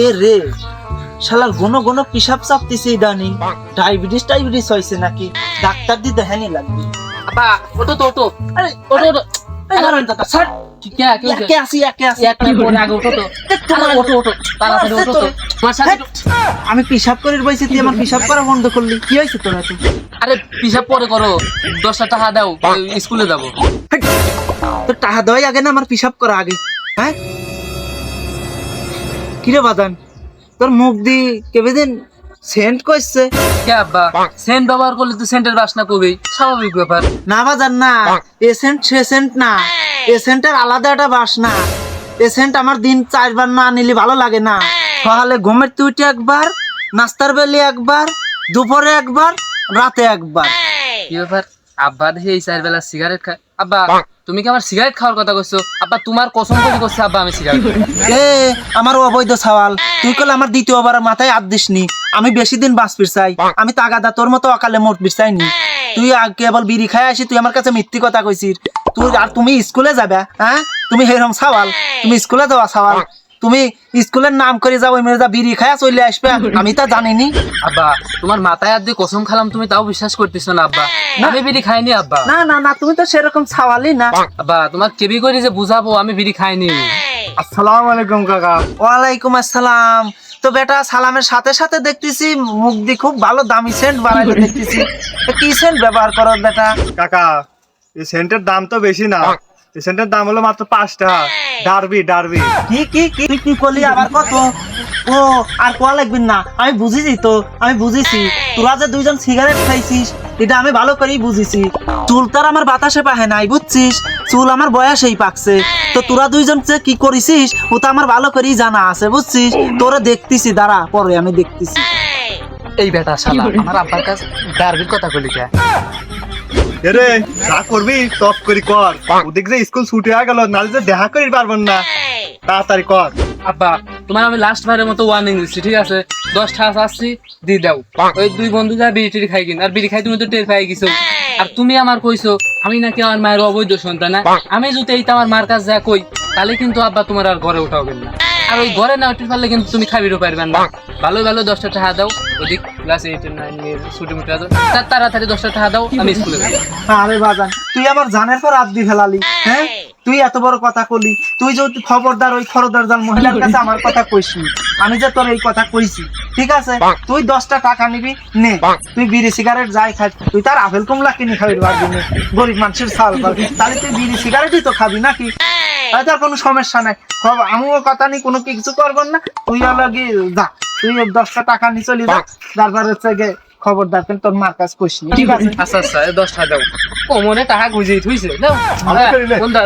এ রে শালার ঘন ঘন পিসাব চাপতেছে ইদানিং, ডায়াবেটিস হয়েছে নাকি? ডাক্তার দি দেখানি লাগবে। আব্বা ওটো তো ওটো, আরে ওটো ওটো আরে দাদা স্যার একে আসি এক মিনিট পরে আগে ওটো তো, ওটো ওটো তাড়াতাড়ি ওটো তো। তোমার সাথে আমি পিসাব করে বইছি, তুই আমার পিসাব করা বন্ধ করলি, কি হয়েছে তোর এত? আরে পিসাব পরে করো, 10টা টাকা দাও, স্কুলে যাবো। তোর টাকা দেওয়াই আগে না আমার পিসাব করা আগে? হ্যাঁ কিরে বাদান, তোর মুখ দি কেবেদিন সেন্ট করছে? কে আব্বা, সেন্ট ব্যবহার করলে তো সেন্টের বাসনা কবেই, স্বাভাবিক ব্যাপার। না বাজান না, এ সেন্ট সে সেন্ট না, এ সেন্টের আলাদা একটা বাসনা। এ সেন্ট আমার দিন 4 বার না নিলে ভালো লাগে না। সকালে ঘুমের তুইটে একবার, নাস্তার বেলে একবার, দুপুরে একবার, রাতে একবার। কি ব্যাপার আব্বা, দেখি এই 4 বেলা সিগারেট খায়। আব্বা তুমি কি আমার সিগারেট খাওয়ার কথা কইছো? আব্বা তোমার কসম করে কইছো আব্বা আমি সিগারেট খাই। এ আমার অবৈধ সওয়াল, তুই কল আমার দ্বিতীয়বার মাথায় হাত দিসনি। আমি বেশি দিন বাঁচবি চাই, আমি তাগাদা তোর মতো অকালে মরবি চাইনি। তুই কেবল বিড়ি খাই আসি, তুই আমার কাছে মিথ্যি কথা কইছিস। তুই আর তুমি স্কুলে যাবে? হ্যাঁ তুমি হেরম সওয়াল, তুমি স্কুলে যাওয়া সওয়াল, তুমি স্কুলের নাম করে যাবো মেয়েরা বিড়ি খায়া চলে আসবে, আমি তা জানিনি। আব্বা তোমার মাথায় হাত দিয়ে কসম খালাম, তুমি তাও বিশ্বাস করতেছো না আব্বা। আমি বিড়ি খাইনি আব্বা। না না না, তুমি তো সেরকম সওয়ালই না। আব্বা তোমার কেবি করে যে বুঝাবো আমি বিড়ি খাইনি। আসসালামু আলাইকুম কাকা। ওয়ালাইকুম আসসালাম। তো বেটা সালামের সাথে সাথে দেখতেছি মুখ দিয়ে খুব ভালো দামি সেন্ট বানাইতে দেখতেছি। তো কি সেন্ট ব্যবহার করো বেটা? কাকা এই সেন্টের দাম তো বেশি না, এই সেন্টের দাম হলো মাত্র 5 টাকা। ডারবি কি কি কি তুই কি করলি আবার? কত? ও আর কোয়া লাগবেন না, আমি বুঝেছি তো, আমি বুঝেছি। তোরা যে দুইজন সিগারেট খাইছিস এটা আমি ভালো করেই বুঝেছি। চুল তার আমার বাতাসে পাহে নাই, বুঝছিস? চুল আমার বয়সেই পাকছে। তো তোরা দুইজন যে কি করিস ও তো আমার ভালো করেই জানা আছে, বুঝছিস? তোরা দেখতেছি, দাঁড়া পরে আমি দেখতেছি। এই বেটা শালা আমার আব্বার কাছে ডারবির কথা কইলি কে? এরে যা করবি টপ করি কর, ওদিক যে স্কুল ছুটি হয়ে গেল, নালে যে দেখা করি পারবেন না, তাড়াতাড়ি কর। আব্বা তোমার আমি লাস্ট বারের মতো ওয়ার্নিং দিচ্ছি, ঠিক আছে? 10 টাকা চাচ্ছি দি দাও। ওই 2 বন্ধু যা বিড়ি টিড়ি খাই কিন, আর বিড়ি খাই তুমি তো টের পাই গেছো। আর তুমি আমার কইছো আমি নাকি আমার মায়ের অবৈধ সন্তান। আমি যদি এইটা আমার মার কাছে যা কই, তাহলে কিন্তু আব্বা তোমার আর ঘরে উঠাও না। আর ওই ঘরে না উঠতে পারলে কিন্তু তুমি খাবিরও পারবেন না। ভালো ভালো 10টা টাকা দাও, ওদিক ক্লাস 8 9 এর ছুটি মুটি দাও, তাড়াতাড়ি 10টা টাকা দাও, আমি স্কুলে যাবো। আরে বাজান তুই আমার জানের পর হাত দিয়ে ফেলালি। হ্যাঁ তুই এত বড় কথা কলি, তুই যদি খবরদার ওই খরদার মহিলার কাছে আমার কথা কইসনি। আমি যে তোর এই কথা কইছি, ঠিক আছে? তুই 10টা টাকা নিবি নে, তুই বিড়ি সিগারেট যাই খাই, তুই তার আপেল কমলা কিনে খাবি পারবি না, গরিব মানুষের চাল পাবি, তাহলে তুই বিড়ি সিগারেটই তো খাবি নাকি? তাই তার কোনো সমস্যা নাই। আমিও কথা নেই, কোনো কিছু করবেন না। তুই অলগে যা, তুই 10টা টাকা নিয়ে চলি যা, তারপর হচ্ছে গে খবরদার কিন্তু তোর মার কাছে কইসনি, ঠিক আছে? আচ্ছা আচ্ছা 10 টাকা দাও। ও মনে টাকা গুজিয়ে থুইছে দাও। বন্ধা